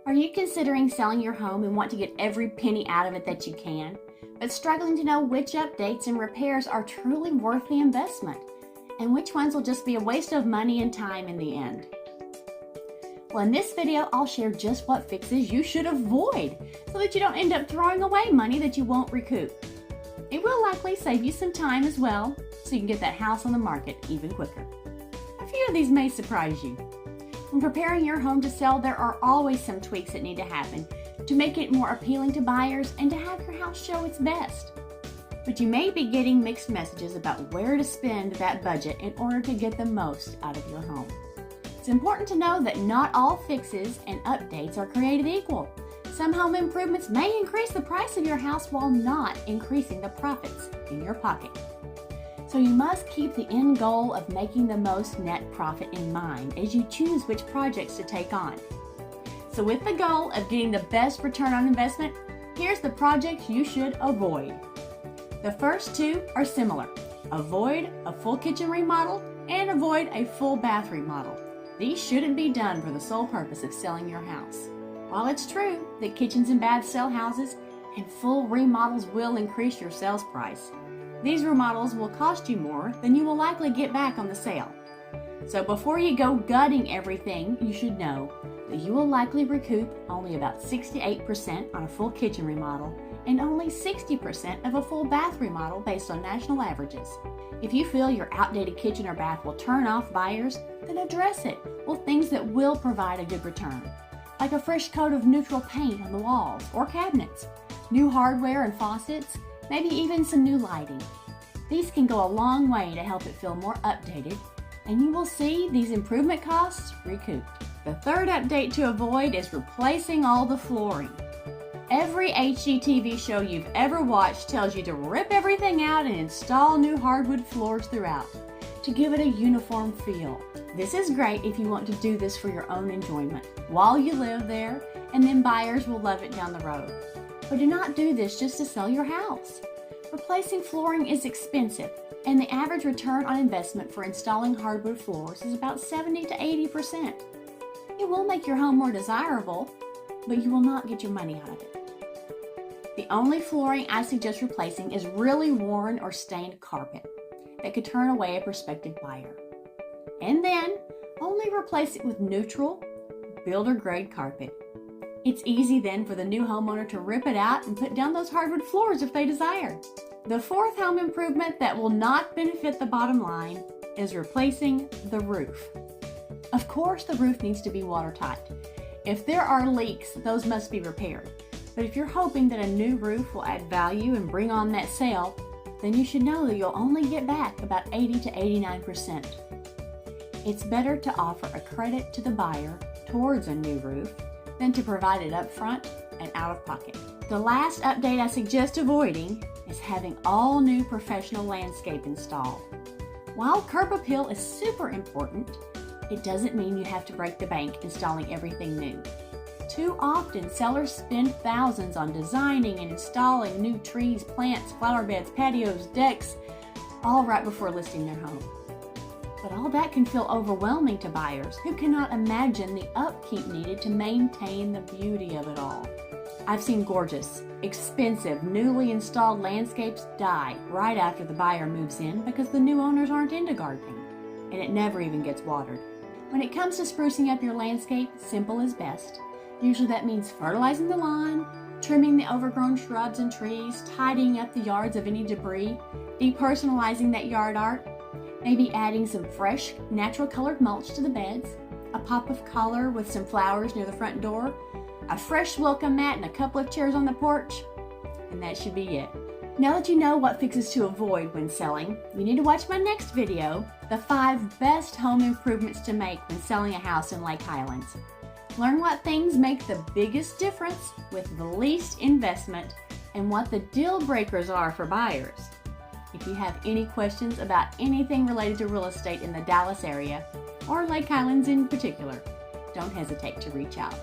Are you considering selling your home and want to get every penny out of it that you can, but struggling to know which updates and repairs are truly worth the investment, and which ones will just be a waste of money and time in the end? Well, in this video, I'll share just what fixes you should avoid so that you don't end up throwing away money that you won't recoup. It will likely save you some time as well, so you can get that house on the market even quicker. A few of these may surprise you. When preparing your home to sell, there are always some tweaks that need to happen to make it more appealing to buyers and to have your house show its best. But you may be getting mixed messages about where to spend that budget in order to get the most out of your home. It's important to know that not all fixes and updates are created equal. Some home improvements may increase the price of your house while not increasing the profits in your pocket. So you must keep the end goal of making the most net profit in mind as you choose which projects to take on. So with the goal of getting the best return on investment, here's the projects you should avoid. The first two are similar. Avoid a full kitchen remodel and avoid a full bath remodel. These shouldn't be done for the sole purpose of selling your house. While it's true that kitchens and baths sell houses and full remodels will increase your sales price, these remodels will cost you more than you will likely get back on the sale. So before you go gutting everything, you should know that you will likely recoup only about 68% on a full kitchen remodel and only 60% of a full bath remodel based on national averages. If you feel your outdated kitchen or bath will turn off buyers, then address it with things that will provide a good return, like a fresh coat of neutral paint on the walls or cabinets, new hardware and faucets, maybe even some new lighting. These can go a long way to help it feel more updated, and you will see these improvement costs recouped. The third update to avoid is replacing all the flooring. Every HGTV show you've ever watched tells you to rip everything out and install new hardwood floors throughout to give it a uniform feel. This is great if you want to do this for your own enjoyment while you live there, and then buyers will love it down the road. But do not do this just to sell your house. Replacing flooring is expensive, and the average return on investment for installing hardwood floors is about 70 to 80%. It will make your home more desirable, but you will not get your money out of it. The only flooring I suggest replacing is really worn or stained carpet that could turn away a prospective buyer. And then only replace it with neutral, builder-grade carpet. It's easy then for the new homeowner to rip it out and put down those hardwood floors if they desire. The fourth home improvement that will not benefit the bottom line is replacing the roof. Of course, the roof needs to be watertight. If there are leaks, those must be repaired. But if you're hoping that a new roof will add value and bring on that sale, then you should know that you'll only get back about 80 to 89%. It's better to offer a credit to the buyer towards a new roof than to provide it up front and out of pocket. The last update I suggest avoiding is having all new professional landscape installed. While curb appeal is super important, it doesn't mean you have to break the bank installing everything new. Too often, sellers spend thousands on designing and installing new trees, plants, flower beds, patios, decks, all right before listing their home. But all that can feel overwhelming to buyers who cannot imagine the upkeep needed to maintain the beauty of it all. I've seen gorgeous, expensive, newly installed landscapes die right after the buyer moves in because the new owners aren't into gardening, and it never even gets watered. When it comes to sprucing up your landscape, simple is best. Usually that means fertilizing the lawn, trimming the overgrown shrubs and trees, tidying up the yards of any debris, depersonalizing that yard art, maybe adding some fresh, natural colored mulch to the beds, a pop of color with some flowers near the front door, a fresh welcome mat and a couple of chairs on the porch, and that should be it. Now that you know what fixes to avoid when selling, you need to watch my next video, the 5 best home improvements to make when selling a house in Lake Highlands. Learn what things make the biggest difference with the least investment and what the deal breakers are for buyers. If you have any questions about anything related to real estate in the Dallas area, or Lake Highlands in particular, don't hesitate to reach out.